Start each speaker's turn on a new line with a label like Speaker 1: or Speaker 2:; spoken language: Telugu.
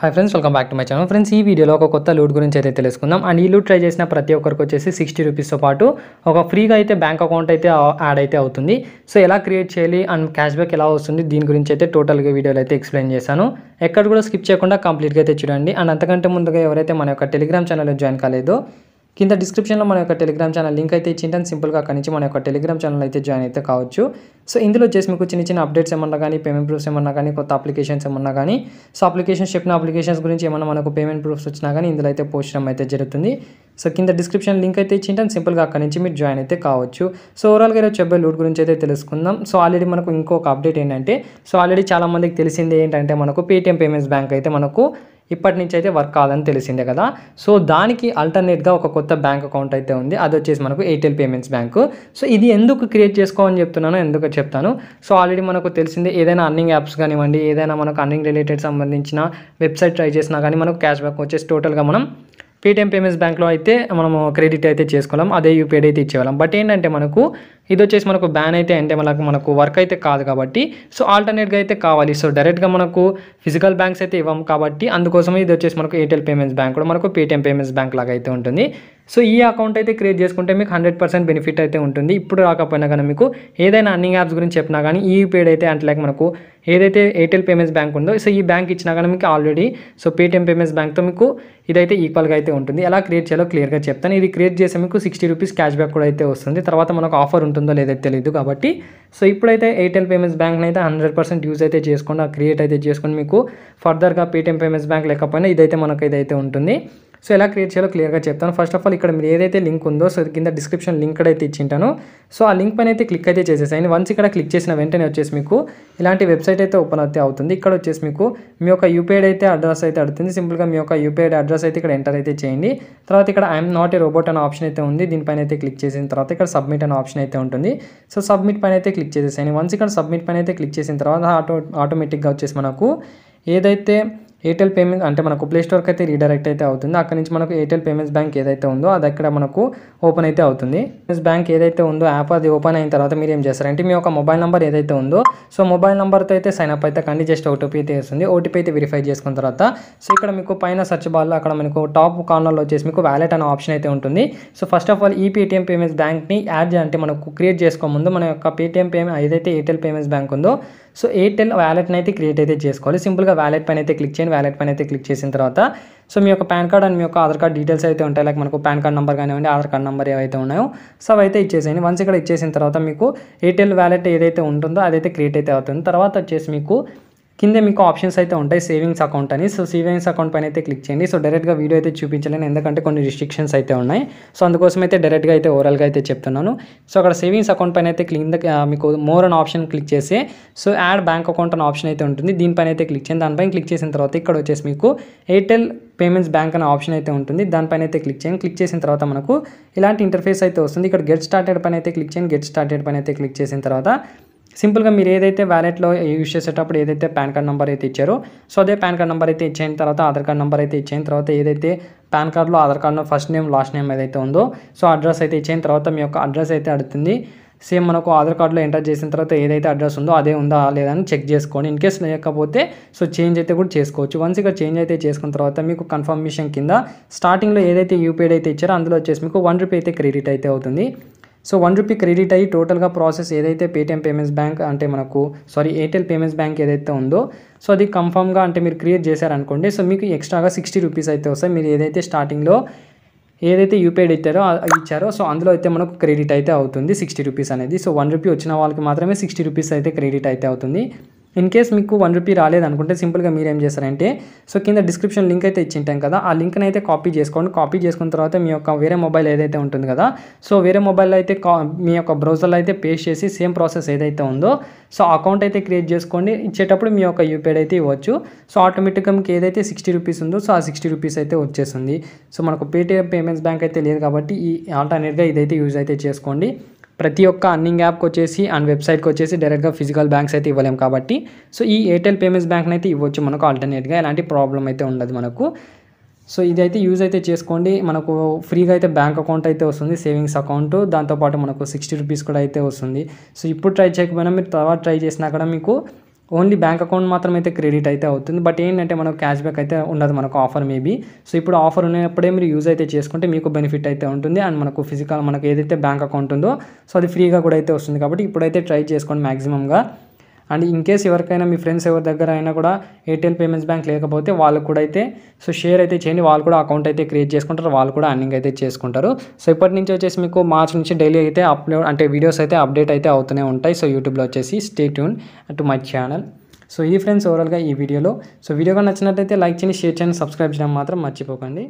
Speaker 1: Hi friends, welcome back to my channel. Friends, ఈ వీడియోలో ఒక కొత్త లూట్ గురించి అయితే తెలుసుకుందాం. అండ్ ఈ లూట్ ట్రై చేసిన ప్రతి ఒక్కరికి వచ్చేసి 60 రూపీస్తో పాటు ఒక ఫ్రీగా అయితే బ్యాంక్ అకౌంట్ అయితే యాడ్ అయితే అవుతుంది. సో ఎలా క్రియేట్ చేయాలి అండ్ క్యాష్ బ్యాక్ ఎలా వస్తుంది దీని గురించి అయితే టోటల్గా వీడియోలో అయితే ఎక్స్ప్లెయిన్ చేశాను. ఎక్కడ కూడా స్కిప్ చేయకుండా కంప్లీట్గా అయితే చూడండి. అండ్ అంతకంటే ముందుగా ఎవరైతే మన యొక్క టెలిగ్రామ్ ఛానల్లో జాయిన్ కాలేదో కింద డిస్క్రిప్షన్లో మన యొక్క టెలిగ్రామ్ ఛానల్ లింక్ అయితే ఇచ్చింటాను. సింపుల్గా అక్కడి నుంచి మన యొక్క టెలిగ్రామ్ ఛానల్ అయితే జాయిన్ అయితే కావచ్చు. సో ఇందులో వచ్చేసి మీకు చిన్న చిన్న అప్డేట్స్ ఏమన్నా కానీ, పేమెంట్ ప్రూఫ్స్ ఏమన్నా కానీ, కొత్త అప్లికేషన్స్ ఏమన్నా కానీ, సో అప్లికేషన్స్ చెప్పిన అప్లికేషన్స్ గురించి ఏమన్నా మనకు పేమెంట్ ప్రూఫ్స్ వచ్చినా కానీ ఇందులో అయితే పోస్ట్ చేయడం అయితే జరుగుతుంది. సో కింద డిస్క్రిప్షన్ లింక్ అయితే ఇచ్చింటాను. సింపుల్గా అక్కడి నుంచి మీరు జాయిన్ అయితే కావచ్చు. సో ఓవరాల్గా ఈరోజు చెప్పే లూట్ గురించి అయితే తెలుసుకుందాం. సో ఆల్రెడీ మనకు ఇంకొక అప్డేట్ ఏంటంటే, సో ఆల్రెడీ చాలామందికి తెలిసింది ఏంటంటే మనకు పేటీఎం పేమెంట్స్ బ్యాంక్ అయితే మనకు ఇప్పటి నుంచి అయితే వర్క్ కాదని తెలిసిందే కదా. సో దానికి ఆల్టర్నేట్గా ఒక కొత్త బ్యాంక్ అకౌంట్ అయితే ఉంది. అది వచ్చేసి మనకు ఎయిర్టెల్ పేమెంట్స్ బ్యాంకు. సో ఇది ఎందుకు క్రియేట్ చేసుకోవాలని చెప్తున్నాను, ఎందుకు చెప్తాను. సో ఆల్రెడీ మనకు తెలిసిందే, ఏదైనా అర్నింగ్ యాప్స్ కానివ్వండి, ఏదైనా మనకు అర్నింగ్ రిలేటెడ్ సంబంధించిన వెబ్సైట్ ట్రై చేసినా కానీ మనకు క్యాష్ బ్యాక్ వచ్చేసి టోటల్గా మనం పేటీఎం పేమెంట్స్ బ్యాంక్లో అయితే మనము క్రెడిట్ అయితే చేసుకోలేం, అదే యూపీఐ అయితే ఇచ్చేవాళ్ళం. బట్ ఏంటంటే మనకు ఇది వచ్చేసి మనకు బ్యాన్ అయితే అంటే మనకు వర్క్ అయితే కాదు కాబట్టి, సో ఆల్టర్నేట్గా అయితే కావాలి. సో డైరెక్ట్గా మనకు ఫిజికల్ బ్యాంక్స్ అయితే ఇవ్వం కాబట్టి అందుకోసమే ఇది వచ్చేసి మనకు ఎయిర్టెల్ పేమెంట్స్ బ్యాంక్ కూడా మనకు పేటీఎం పేమెంట్స్ బ్యాంక్ లాగా అయితే ఉంటుంది. సో ఈ అకౌంట్ అయితే క్రియేట్ చేసుకుంటే మీకు 100% బెనిఫిట్ అయితే ఉంటుంది. ఇప్పుడు రాకపోయినా కానీ మీకు ఏదైనా అర్నింగ్ యాప్స్ గురించి చెప్పినా కానీ ఈ యూపీఐ అయితే అంటే లైక్ మనకు ఏదైతే ఎయిర్టెల్ పేమెంట్స్ బ్యాంక్ ఉందో, సో ఈ బ్యాంక్ ఇచ్చినా కానీ మీకు ఆల్రెడీ సో పేటీఎం పేమెంట్స్ బ్యాంక్తో మీకు ఇదైతే ఈక్వల్గా అయితే ఉంటుంది. ఎలా క్రియేట్ చేయాలో క్లియర్గా చెప్తాను. ఇది క్రియేట్ చేస్తే మీకు 60 రూపీస్ క్యాష్ బ్యాక్ కూడా అయితే వస్తుంది. తర్వాత మనకు ఆఫర్ ఉంటుందో లేదో తెలియదు కాబట్టి, సో ఇప్పుడైతే ఎయిర్టెల్ పేమెంట్స్ బ్యాంక్ని అయితే 100% యూజ్ అయితే చేసుకోండి, క్రియేట్ అయితే చేసుకొని మీకు ఫర్దర్గా పేటీఎం పేమెంట్స్ బ్యాంక్ లేకపోయినా ఇదైతే మనకు ఇదైతే ఉంటుంది. సో ఎలా క్రియేట్ చేయాలో క్లియర్గా చెప్తాను. ఫస్ట్ ఆఫ్ ఆల్ ఇక్కడ మీరు ఏదైతే లింక్ ఉందో, సో కింద డిస్క్రిప్షన్ లింక్ అయితే ఇచ్చింటాను. సో ఆ లింక్ పైన అయితే క్లిక్ అయితే చేసేసాను. వన్స్ ఇక్కడ క్లిక్ చేసిన వెంటనే వచ్చేసి మీకు ఇలాంటి వెబ్సైట్ అయితే ఓపెన్ అయితే అవుతుంది. ఇక్కడ వచ్చేసి మీకు మీ యొక్క యూపీఐ అయితే అడ్రస్ అయితే అడుగుతుంది. సింపుల్గా మీ యొక్క యూపీఐ అడ్రస్ అయితే ఇక్కడ ఎంటర్ అయితే చేయండి. తర్వాత ఇక్కడ ఐఎమ్ నాట్ ఏ రోబోట్ అనే ఆప్షన్ అయితే ఉంది. దీనిపైన అయితే క్లిక్ చేసిన తర్వాత ఇక్కడ సబ్మిట్ అనే ఆప్షన్ అయితే ఉంటుంది. సో సబ్మిట్ పైన అయితే క్లిక్ చేసేసాను. వన్స్ ఇక్కడ సబ్మిట్ పైన అయితే క్లిక్ చేసిన తర్వాత ఆటోమేటిక్గా వచ్చేసి మనకు ఏదైతే ఎయిర్టెల్ పేమెంట్ అంటే మనకు ప్లే స్టోర్కి అయితే రీడైరెక్ట్ అయితే అవుతుంది. అక్కడ నుంచి మనకు ఎయిర్టెల్ పేమెంట్స్ బ్యాంక్ ఏదైతే ఉందో అది అక్కడ మనకు ఓపెన్ అయితే అవుతుంది. పేమెంట్స్ బ్యాంక్ ఏదైతే ఉందో యాప్ అది ఓపెన్ అయిన తర్వాత మీరు ఏం చేస్తారంటే మీ యొక్క మొబైల్ నెంబర్ ఏదైతే ఉందో, సో మొబైల్ నెంబర్తో అయితే సైన్ అప్ అయితే కానీ జస్ట్ ఓటీపీ అయితే వస్తుంది. ఓటీపీ అయితే వెరిఫై చేసుకున్న తర్వాత సో ఇక్కడ మీకు పైన సర్చ్ బార్లో అక్కడ మనకు టాప్ కార్నర్లో వచ్చేసి మీకు వ్యాలెట్ అనే ఆప్షన్ అయితే ఉంటుంది. సో ఫస్ట్ ఆఫ్ ఆల్ ఈ పేటీఎం పేమెంట్స్ బ్యాంక్ని యాడ్ చేయాలంటే మనకు క్రియేట్ చేసుకోముందు మన యొక్క పేటీఎం పేమెంట్ ఏదైతే ఎయిర్టెల్ పేమెంట్స్ బ్యాంక్ ఉందో, సో ఎయిర్టెల్ వ్యాలెట్ని అయితే క్రియేట్ అయితే చేసుకోవాలి. సింపుల్గా వ్యాలెట్ పైన అయితే క్లిక్ చేయండి. వ్యాలెట్ పైన అయితే క్లిక్ చేసిన తర్వాత సో మీ యొక్క పాన్ కార్డ్ అండ్ మీ యొక్క ఆధార్ కార్డ్ డీటెయిల్స్ అయితే ఉంటాయి. లైక్ మనకు పాన్ కార్డ్ నెంబర్ కానివ్వండి, ఆధార్ కార్డ్ నెంబర్ ఏవైతే ఉన్నాయో సో అవైతే ఇచ్చేసేయండి. వన్స్ ఇక్కడ ఇచ్చేసిన తర్వాత మీకు ఎయిర్టెల్ వ్యాలెట్ ఏదైతే ఉంటుందో అదైతే క్రియేట్ అయితే అవుతుంది. తర్వాత వచ్చేసి మీకు కింద మీకు ఆప్షన్స్ అయితే ఉంటాయి సేవింగ్స్ అకౌంట్ అని. సో సేవింగ్స్ అకౌంట్ పైన అయితే క్లిక్ చేయండి. సో డైరెక్ట్గా వీడియో అయితే చూపించలేను, ఎందుకంటే కొన్ని రిస్ట్రిక్షన్స్ అయితే ఉన్నాయి. సో అందుకోసం అయితే డైరెక్ట్గా అయితే ఓవరాల్గా అయితే చెప్తున్నాను. సో అక్కడ సేవింగ్స్ అకౌంట్ పైన అయితే కింద మీకు మోర్ అనే ఆప్షన్ క్లిక్ చేసి సో యాడ్ బ్యాంక్ అకౌంట్ అనే ఆప్షన్ అయితే ఉంటుంది. దీనిపైన అయితే క్లిక్ చేయండి. దానిపైన క్లిక్ చేసిన తర్వాత ఇక్కడ వచ్చేసి మీకు ఎయిర్టెల్ పేమెంట్స్ బ్యాంక్ అనే ఆప్షన్ అయితే ఉంటుంది. దానిపైన అయితే క్లిక్ చేయండి. క్లిక్ చేసిన తర్వాత మనకు ఇలాంటి ఇంటర్ఫేస్ అయితే వస్తుంది. ఇక్కడ గెట్ స్టార్టెడ్ పైన అయితే క్లిక్ చేయండి. గెట్ స్టార్టెడ్ పైన అయితే క్లిక్ చేసిన తర్వాత సింపుల్గా మీరు ఏదైతే వ్యాలెట్లో యూజ్ చేసేటప్పుడు ఏదైతే పాన్ కార్డ్ నెంబర్ అయితే ఇచ్చారో సో అదే పాన్ కార్డ్ నెంబర్ అయితే ఇచ్చిన తర్వాత ఆధార్ కార్డ్ నెంబర్ అయితే ఇచ్చిన తర్వాత ఏదైతే పాన్ కార్డ్లో ఆధార్ కార్డ్లో ఫస్ట్ నేమ్ లాస్ట్ నేమ్ ఏదైతే ఉందో సో అడ్రస్ అయితే ఇచ్చిన తర్వాత మీ యొక్క అడ్రస్ అయితే అడుగుతుంది. సేమ్ మనకు ఆధార్ కార్డులో ఎంటర్ చేసిన తర్వాత ఏదైతే అడ్రస్ ఉందో అదే ఉందా లేదని చెక్ చేసుకోండి. ఇన్ కేసు లేకపోతే సో చేంజ్ అయితే కూడా చేసుకోవచ్చు. వన్స్ ఇక్కడ చేంజ్ అయితే చేసుకున్న తర్వాత మీకు కన్ఫర్మేషన్ కింద స్టార్టింగ్లో ఏదైతే యూపీఐ అయితే ఇచ్చారో అందులో వచ్చేసి మీకు 1 రూపీ అయితే క్రెడిట్ అయితే అవుతుంది. సో 1 రూపీ క్రెడిట్ అయ్యి టోటల్గా ప్రాసెస్ ఏదైతే పేటీఎం పేమెంట్స్ బ్యాంక్ అంటే మనకు ఎయిర్టెల్ పేమెంట్స్ బ్యాంక్ ఏదైతే ఉందో సో అది కన్ఫర్మ్గా అంటే మీరు క్రియేట్ చేశారనుకోండి సో మీకు ఎక్స్ట్రాగా 60 రూపీస్ అయితే వస్తాయి. మీరు ఏదైతే స్టార్టింగ్లో ఏదైతే యూపీఐ ఇచ్చారో సో అందులో అయితే మనకు క్రెడిట్ అయితే అవుతుంది 60 రూపీస్ అనేది. సో 1 రూపీ వచ్చిన వాళ్ళకి మాత్రమే 60 రూపీస్ అయితే క్రెడిట్ అయితే అవుతుంది. ఇన్ కేస్ మీకు 1 రూపీ రాలేదనుకుంటే సింపుల్గా మీరు ఏం చేస్తారంటే సో కింద డిస్క్రిప్షన్ లింక్ అయితే ఇచ్చింటాం కదా, ఆ లింక్ని అయితే కాపీ చేసుకోండి. కాపీ చేసుకున్న తర్వాత మీ యొక్క వేరే మొబైల్ ఏదైతే ఉంటుంది కదా సో వేరే మొబైల్లో అయితే మీ యొక్క బ్రౌజర్లో అయితే పేస్ట్ చేసి సేమ్ ప్రాసెస్ ఏదైతే ఉందో సో అకౌంట్ అయితే క్రియేట్ చేసుకోండి. ఇచ్చేటప్పుడు మీ యొక్క యూపీఐ అయితే ఇవ్వచ్చు. సో ఆటోమేటిక్గా మీకు ఏదైతే 60 రూపీస్ ఉందో సో ఆ 60 రూపీస్ అయితే వచ్చేస్తుంది. సో మనకు పేటీఎం పేమెంట్స్ బ్యాంక్ అయితే లేదు కాబట్టి ఈ ఆల్టర్నేట్గా ఇదైతే యూజ్ అయితే చేసుకోండి. ప్రతి ఒక్క అర్నింగ్ యాప్కి వచ్చేసి అండ్ వెబ్సైట్కి వచ్చేసి డైరెక్ట్గా ఫిజికల్ బ్యాంక్స్ అయితే ఇవ్వలేము కాబట్టి సో ఈ ఎయిర్టెల్ పేమెంట్స్ బ్యాంక్ని అయితే ఇవ్వచ్చు మనకు ఆల్టర్నేట్గా, ఎలాంటి ప్రాబ్లం అయితే ఉండదు మనకు. సో ఇదైతే యూజ్ అయితే చేసుకోండి. మనకు ఫ్రీగా అయితే బ్యాంక్ అకౌంట్ అయితే వస్తుంది, సేవింగ్స్ అకౌంట్, దాంతోపాటు మనకు 60 రూపీస్ కూడా అయితే వస్తుంది. సో ఇప్పుడు ట్రై చేయకపోయినా మీరు తర్వాత ట్రై చేసినా కూడా మీకు ఓన్లీ బ్యాంక్ అకౌంట్ మాత్రం అయితే క్రెడిట్ అయితే అవుతుంది. బట్ ఏంటంటే మనకు క్యాష్ బ్యాక్ అయితే ఉండదు మనకు ఆఫర్ మేబీ. సో ఇప్పుడు ఆఫర్ ఉన్నప్పుడే మీరు యూజ్ అయితే చేసుకుంటే మీకు బెనిఫిట్ అయితే ఉంటుంది. అండ్ మనకు ఏదైతే బ్యాంక్ అకౌంట్ ఉందో సో అది ఫ్రీగా కూడా అయితే వస్తుంది. కాబట్టి ఇప్పుడైతే ట్రై చేసుకోండి మ్యాక్సిమంగా. అండ్ ఇన్ కేస్ ఎవరికైనా మీ ఫ్రెండ్స్ ఎవరి దగ్గర అయినా కూడా ఎయిర్టెల్ పేమెంట్స్ బ్యాంక్ లేకపోతే వాళ్ళకు కూడా అయితే సో షేర్ అయితే చేయండి. వాళ్ళు కూడా అకౌంట్ అయితే క్రియేట్ చేసుకుంటారు, వాళ్ళు కూడా అర్నింగ్ అయితే చేసుకుంటారు. సో ఇప్పటి నుంచి వచ్చేసి మీకు మార్చ్ నుంచి డైలీ అయితే అప్లోడ్ అంటే వీడియోస్ అయితే అప్డేట్ అయితే అవుతూనే ఉంటాయి. సో యూట్యూబ్లో వచ్చేసి stay tune to my channel. So ఇది ఫ్రెండ్స్ ఓవరాల్గా ఈ వీడియోలో. సో వీడియో నచ్చినట్లయితే లైక్ చేయండి, షేర్ చేయండి, సబ్స్క్రైబ్ చేయడం మాత్రం మర్చిపోకండి.